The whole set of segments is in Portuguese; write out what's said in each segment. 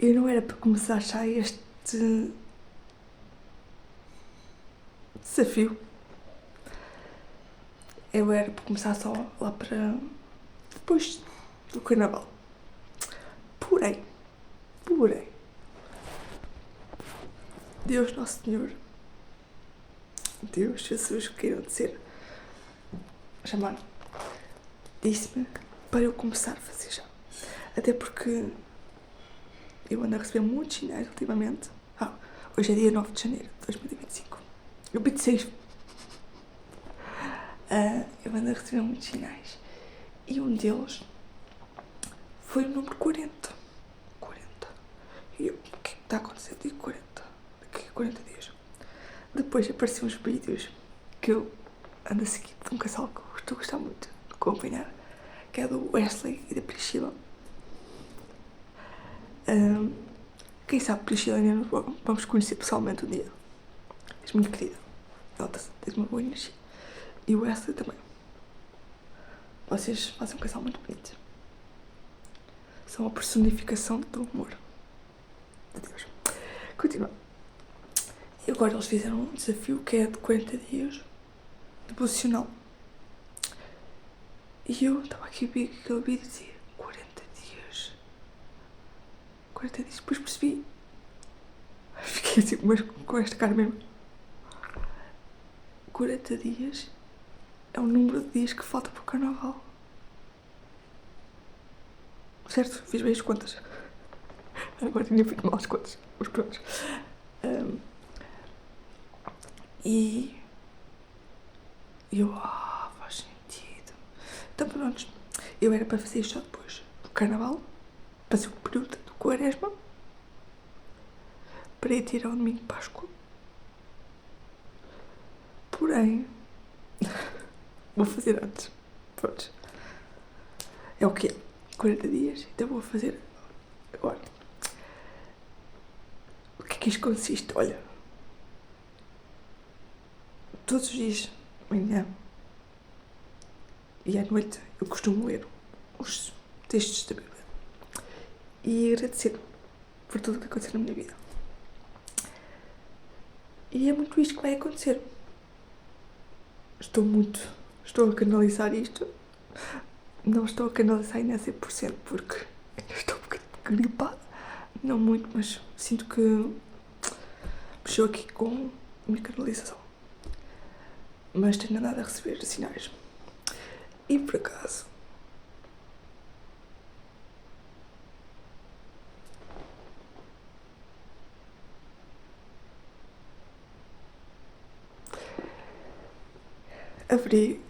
Eu não era para começar já este desafio. Eu era para começar só lá para depois do carnaval. Porém, Deus Nosso Senhor, Deus, Jesus, o que queiram dizer, chamar, disse-me para eu começar a fazer já. Até porque eu ando a receber muitos sinais ultimamente. Hoje é dia 9 de janeiro de 2025. Eu 26. Eu ando a receber muitos sinais. E um deles foi o número 40. 40. E eu, o que está a acontecer? Digo 40. Daqui a 40 dias. Depois apareceram uns vídeos que eu ando a seguir de um casal que eu estou a gostar muito de acompanhar, que é do Wesley e da Priscila. Quem sabe Priscila ainda nos vamos conhecer pessoalmente um dia. És muito querida. Nota-se, tens uma boa energia. E o Wesley também. Vocês fazem um casal muito bonito. São a personificação do amor de Deus. Continua. E agora eles fizeram um desafio que é de 40 dias devocional. E eu estava aqui a ver aquele vídeo e dizia 40 dias. 40 dias. Depois percebi. Fiquei assim, mas com esta cara mesmo. 40 dias é o número de dias que falta para o carnaval. Certo? Fiz bem as contas. Agora tinha feito mal as contas. Mas pronto. E eu, faz sentido. Então pronto, eu era para fazer isto só depois do carnaval, para ser o período do quaresma, para ir tirar o domingo de Páscoa. Porém, vou fazer antes. Pronto. É o que é. 40 dias, então vou fazer agora. O que é que isto consiste? Olha, todos os dias, de manhã e à noite, eu costumo ler os textos da Bíblia e agradecer por tudo o que aconteceu na minha vida. E é muito isto que vai acontecer. Estou a canalizar isto. Não estou a canalizar ainda a 100% porque estou um bocadinho gripada. Não muito, mas sinto que mexeu aqui com a minha canalização. Mas tenho andado a receber sinais. E por acaso,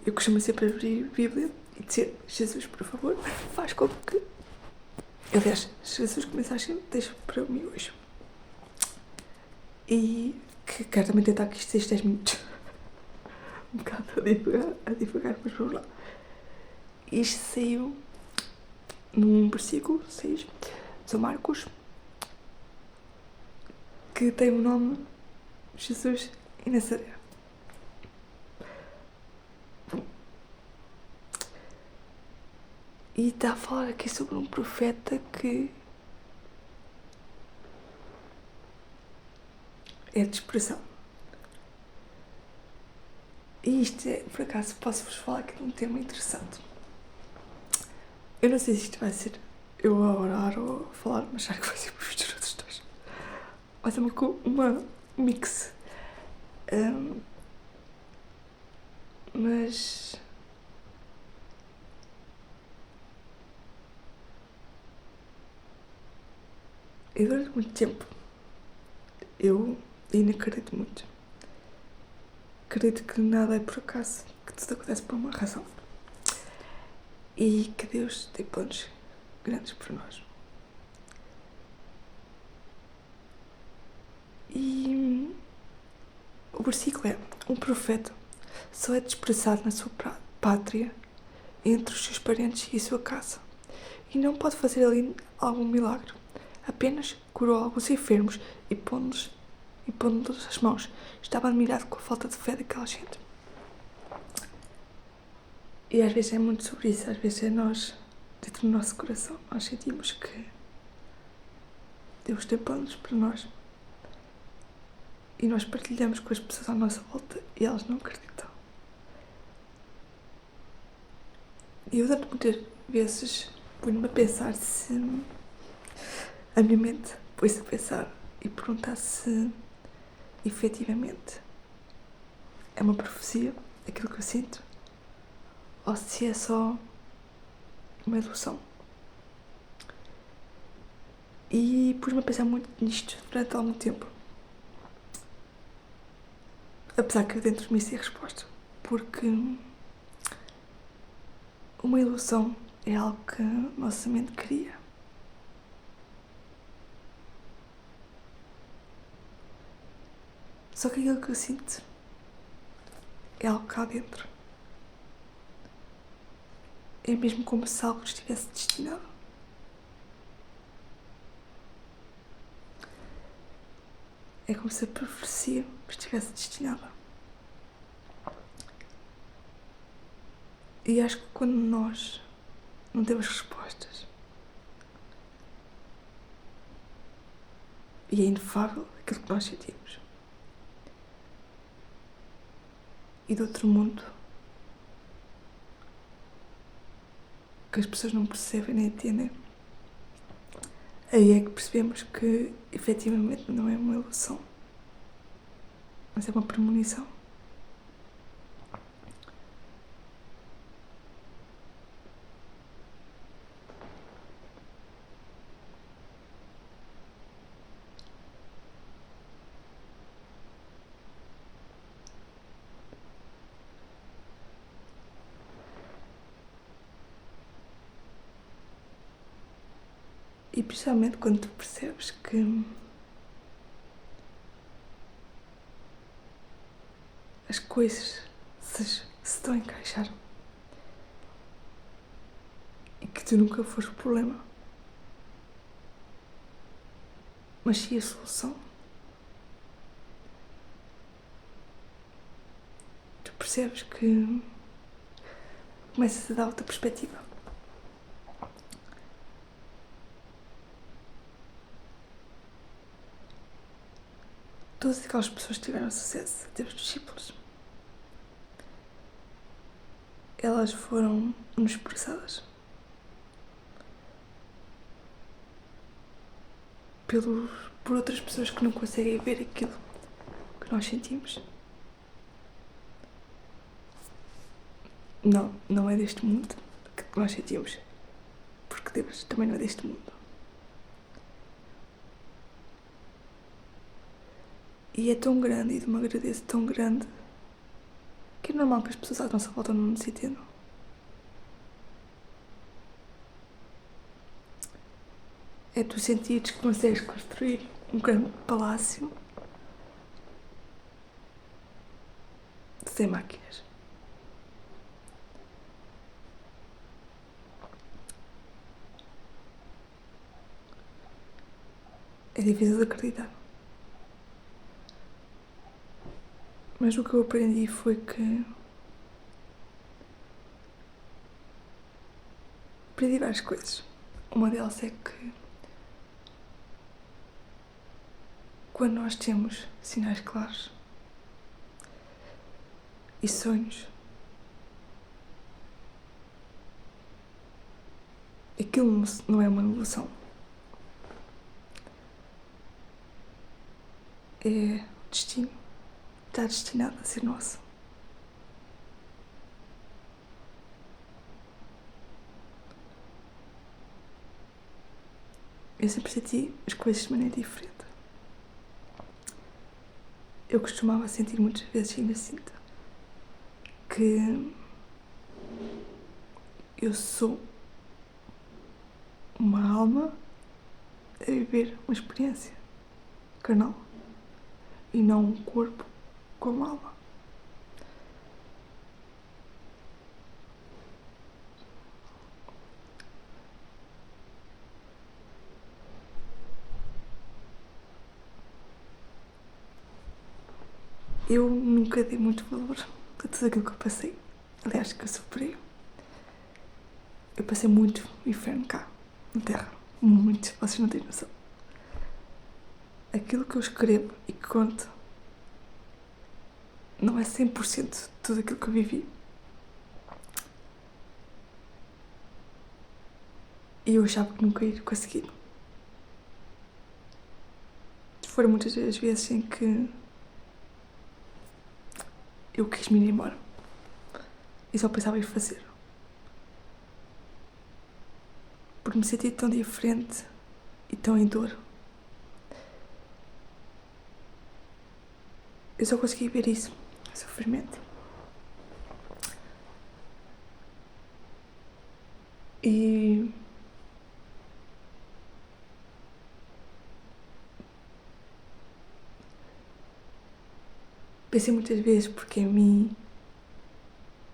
eu costumo sempre abrir a Bíblia e dizer: Jesus, por favor, faz com que... Aliás, Jesus, que mensagem deixa para mim hoje? E que quero também tentar que isto seja 10 minutos. Um bocado a divagar, mas vamos lá. Isto saiu num versículo 6 de São Marcos, que tem o nome Jesus e Nazaré. E está a falar aqui sobre um profeta que é de expressão. E isto é, por acaso, posso-vos falar aqui de um tema interessante. Eu não sei se isto vai ser eu a orar ou a falar, mas já que vai ser mistura dos dois. Vai ser uma mix. Mas... E durante muito tempo, eu ainda acredito muito. Acredito que nada é por acaso, que tudo acontece por uma razão. E que Deus tem planos grandes para nós. E o versículo é: um profeta só é desprezado na sua pátria, entre os seus parentes e a sua casa, e não pode fazer ali algum milagre. Apenas curou alguns enfermos e pondo-lhes as mãos. Estava admirado com a falta de fé daquela gente. E às vezes é muito sobre isso. Às vezes é nós, dentro do nosso coração, nós sentimos que Deus tem planos para nós. E nós partilhamos com as pessoas à nossa volta e elas não acreditam. E eu durante muitas vezes ponho-me a pensar se a minha mente pôs-se a pensar e perguntar se efetivamente é uma profecia, aquilo que eu sinto, ou se é só uma ilusão. E pus-me a pensar muito nisto durante algum tempo. Apesar que eu dentro de mim sei a resposta. Porque uma ilusão é algo que a nossa mente cria. Só que aquilo que eu sinto é algo cá dentro. É mesmo como se algo estivesse destinado. É como se a profecia estivesse destinada. E acho que quando nós não temos respostas, e é inefável aquilo que nós sentimos, e do outro mundo, que as pessoas não percebem nem entendem, aí é que percebemos que efetivamente não é uma ilusão, mas é uma premonição. E principalmente quando tu percebes que as coisas se estão a encaixar e que tu nunca foste o problema, mas sim a solução. Tu percebes que começas a dar outra perspectiva. Todas aquelas pessoas que tiveram sucesso, até os discípulos, elas foram menosprezadas por outras pessoas que não conseguem ver aquilo que nós sentimos. Não é deste mundo que nós sentimos, porque Deus também não é deste mundo. E é tão grande e de uma grandeza tão grande que é normal que as pessoas à nossa volta não nos entendam. É tu sentires que consegues construir um grande palácio sem máquinas. É difícil de acreditar. Mas o que eu aprendi foi que aprendi várias coisas. Uma delas é que quando nós temos sinais claros e sonhos, aquilo não é uma ilusão. É o destino. Está destinado a ser nosso. Eu sempre senti as coisas de maneira diferente. Eu costumava sentir muitas vezes, e ainda sinto, que eu sou uma alma a viver uma experiência carnal e não um corpo com alma. Eu nunca dei muito valor a tudo aquilo que eu passei. Aliás, que eu superei. Eu passei muito inferno cá, na Terra. Muito, vocês não têm noção. aquilo que eu escrevo e que conto não é 100% de tudo aquilo que eu vivi. E eu achava que nunca ia conseguir. Foram muitas as vezes em que eu quis me ir embora. E só pensava em fazer. Porque me senti tão diferente e tão em dor. Eu só consegui ver isso, sofrimento. E pensei muitas vezes porque em mim,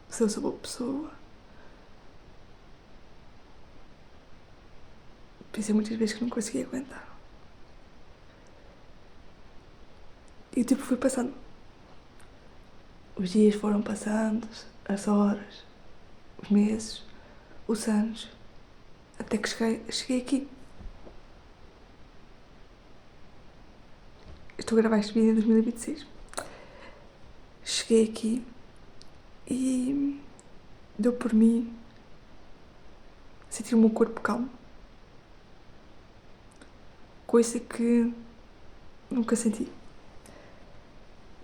se eu sou boa pessoa. Pensei muitas vezes que não conseguia aguentar. E tipo, fui passando. Os dias foram passando, as horas, os meses, os anos, até que cheguei aqui. Estou a gravar este vídeo em 2026. Cheguei aqui e deu por mim sentir o meu corpo calmo. Coisa que nunca senti.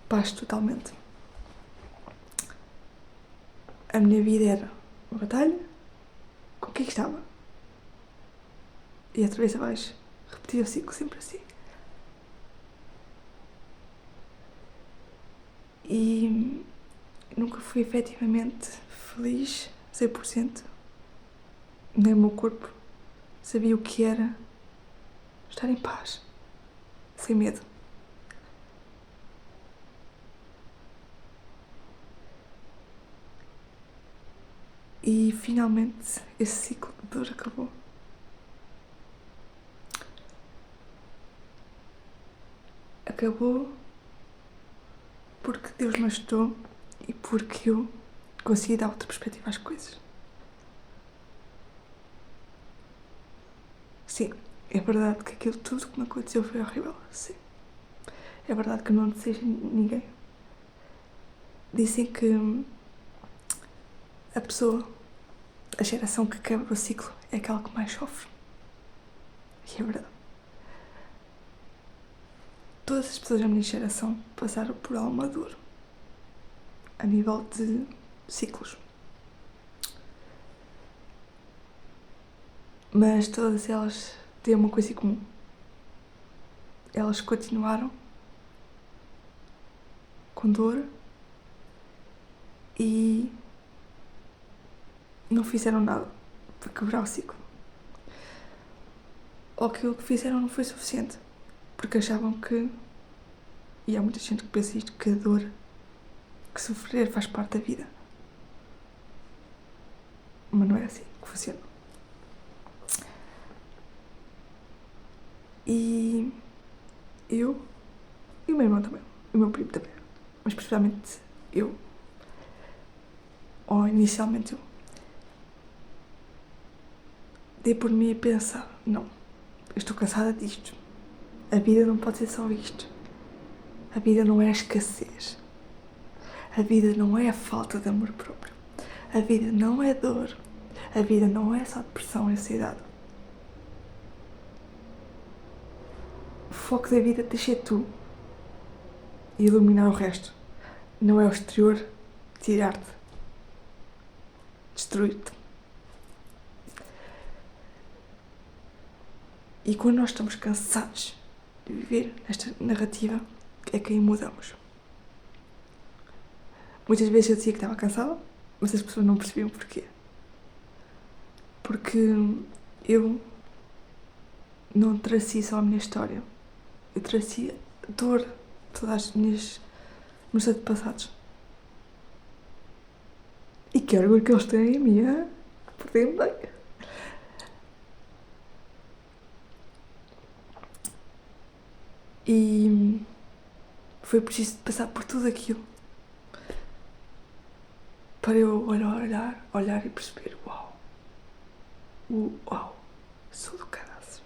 Paz totalmente. A minha vida era uma batalha, conquistava. E outra vez abaixo, repetia o ciclo sempre assim. E nunca fui efetivamente feliz, 100%. Nem o meu corpo sabia o que era estar em paz, sem medo. E finalmente esse ciclo de dor acabou. Acabou porque Deus me ajudou e porque eu consegui dar outra perspectiva às coisas. Sim, é verdade que aquilo tudo que me aconteceu foi horrível, sim. É verdade que não desejo ninguém. Dizem que a pessoa, a geração que quebra o ciclo é aquela que mais sofre. E é verdade. Todas as pessoas da minha geração passaram por alguma dor a nível de ciclos. Mas todas elas têm uma coisa em comum. Elas continuaram com dor e não fizeram nada para quebrar o ciclo. Ou aquilo que fizeram não foi suficiente, porque achavam que, e há muita gente que pensa isto, que a dor, que sofrer faz parte da vida. Mas não é assim que funciona. E eu, e o meu irmão também, e o meu primo também, mas principalmente eu, ou inicialmente eu, dei por mim a pensar, não, eu estou cansada disto. A vida não pode ser só isto. A vida não é a escassez. A vida não é a falta de amor próprio. A vida não é dor. A vida não é só depressão e ansiedade. O foco da vida tem de ser tu e iluminar o resto. Não é o exterior tirar-te, destruir-te. E quando nós estamos cansados de viver nesta narrativa, é que aí mudamos. Muitas vezes eu dizia que estava cansada, mas as pessoas não percebiam porquê. Porque eu não tracei só a minha história. Eu tracei a dor de todas as minhas meus antepassados. E que orgulho que eles têm em mim, portem bem. E foi preciso passar por tudo aquilo para eu olhar e perceber, uau, sou do caraças.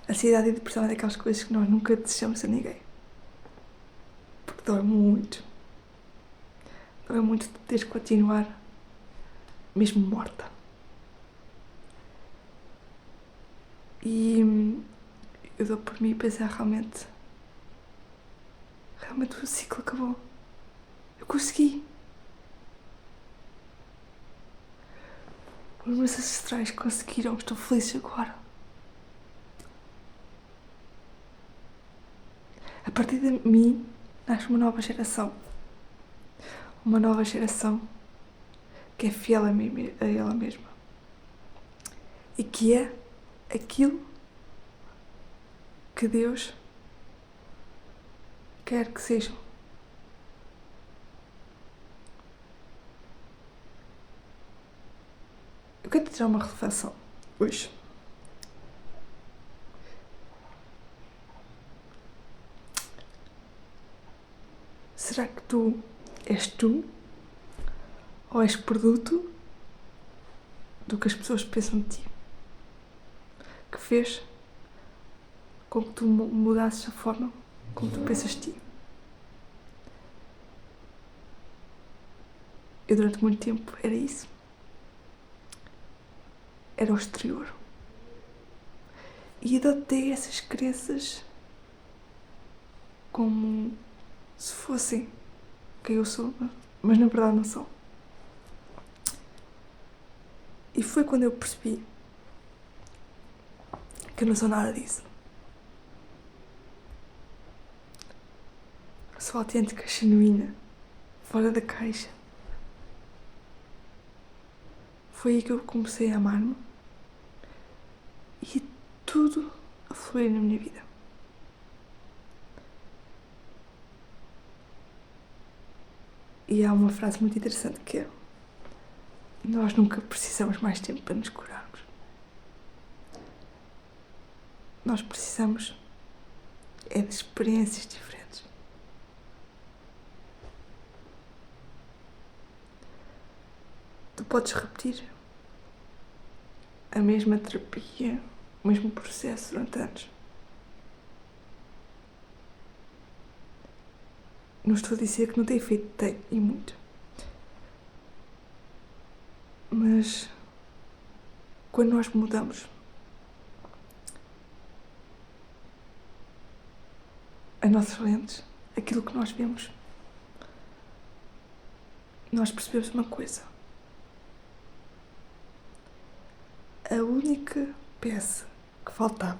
Ansiedade e depressão é daquelas coisas que nós nunca desejamos a ninguém. Porque dói muito. Dói muito teres que continuar mesmo morta. E eu dou por mim a pensar realmente o ciclo acabou. Eu consegui. Os meus ancestrais conseguiram, estou feliz agora. A partir de mim nasce uma nova geração. Uma nova geração que é fiel a ela mesma. E que é aquilo que Deus quer que sejam. Eu quero te tirar uma reflexão hoje. Será que tu és tu? Ou és produto do que as pessoas pensam de ti? Que fez com que tu mudasses a forma como tu pensas de ti? Eu durante muito tempo era isso. Era o exterior. E adotei essas crenças como se fossem quem eu sou, mas na verdade não são. E foi quando eu percebi que eu não sou nada disso. Sou autêntica, genuína, fora da caixa. Foi aí que eu comecei a amar-me e tudo a fluir na minha vida. E há uma frase muito interessante que é: nós nunca precisamos mais tempo para nos curarmos. Nós precisamos é de experiências diferentes. Tu podes repetir a mesma terapia, o mesmo processo durante anos. Não estou a dizer que não tem efeito, tem, e muito. Mas quando nós mudamos as nossas lentes, aquilo que nós vemos, nós percebemos uma coisa. A única peça que faltava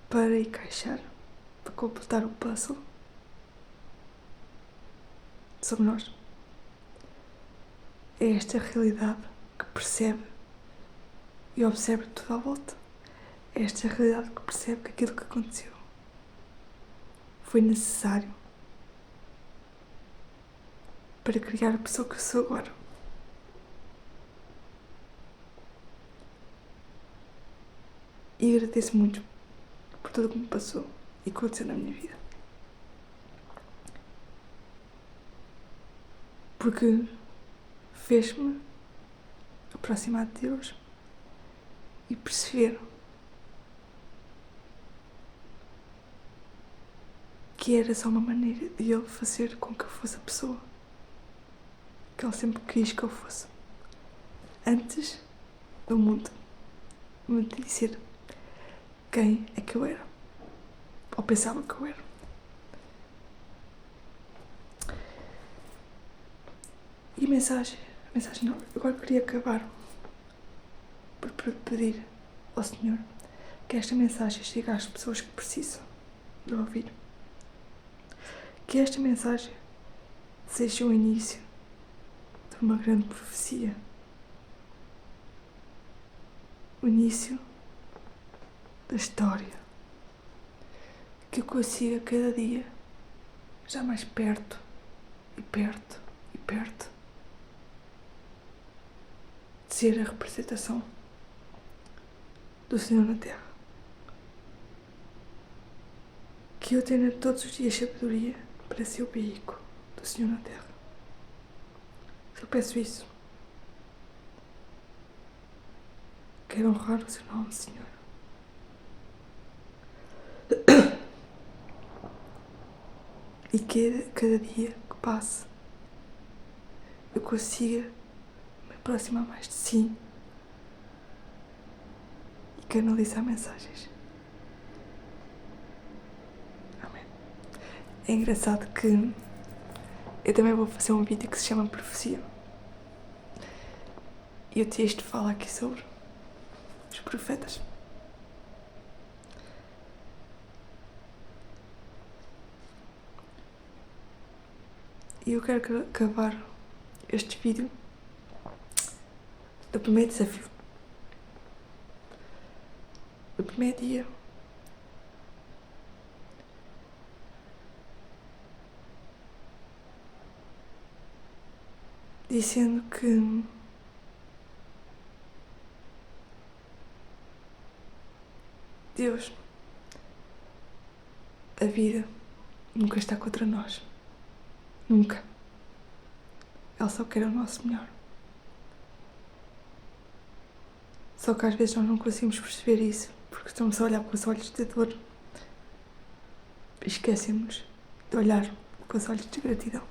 para encaixar, para completar o puzzle, somos nós. É esta realidade que percebe e observa tudo à volta. É esta realidade que percebe que aquilo que aconteceu foi necessário para criar a pessoa que eu sou agora. E agradeço muito por tudo o que me passou e que aconteceu na minha vida. Porque fez-me aproximar de Deus e perceber que era só uma maneira de Ele fazer com que eu fosse a pessoa que Ele sempre quis que eu fosse. Antes do mundo me dizer quem é que eu era, ou pensava que eu era. E a mensagem não, eu agora queria acabar por pedir ao Senhor que esta mensagem chegue às pessoas que precisam de ouvir. Que esta mensagem seja o início de uma grande profecia. O início da história. Que eu consiga cada dia já mais perto e perto e perto de ser a representação do Senhor na Terra. Que eu tenha todos os dias sabedoria para ser o veículo do Senhor na Terra. Eu peço isso. Quero honrar o seu nome, Senhor. E cada dia que passe, eu consiga me aproximar mais de si e canalizar mensagens. Amém. É engraçado que eu também vou fazer um vídeo que se chama Profecia. E o texto fala aqui sobre os profetas. E eu quero acabar este vídeo do primeiro desafio. Do primeiro dia. Dizendo que Deus, a vida, nunca está contra nós. Nunca. Ela só quer o nosso melhor. Só que às vezes nós não conseguimos perceber isso, porque estamos a olhar com os olhos de dor e esquecemos de olhar com os olhos de gratidão.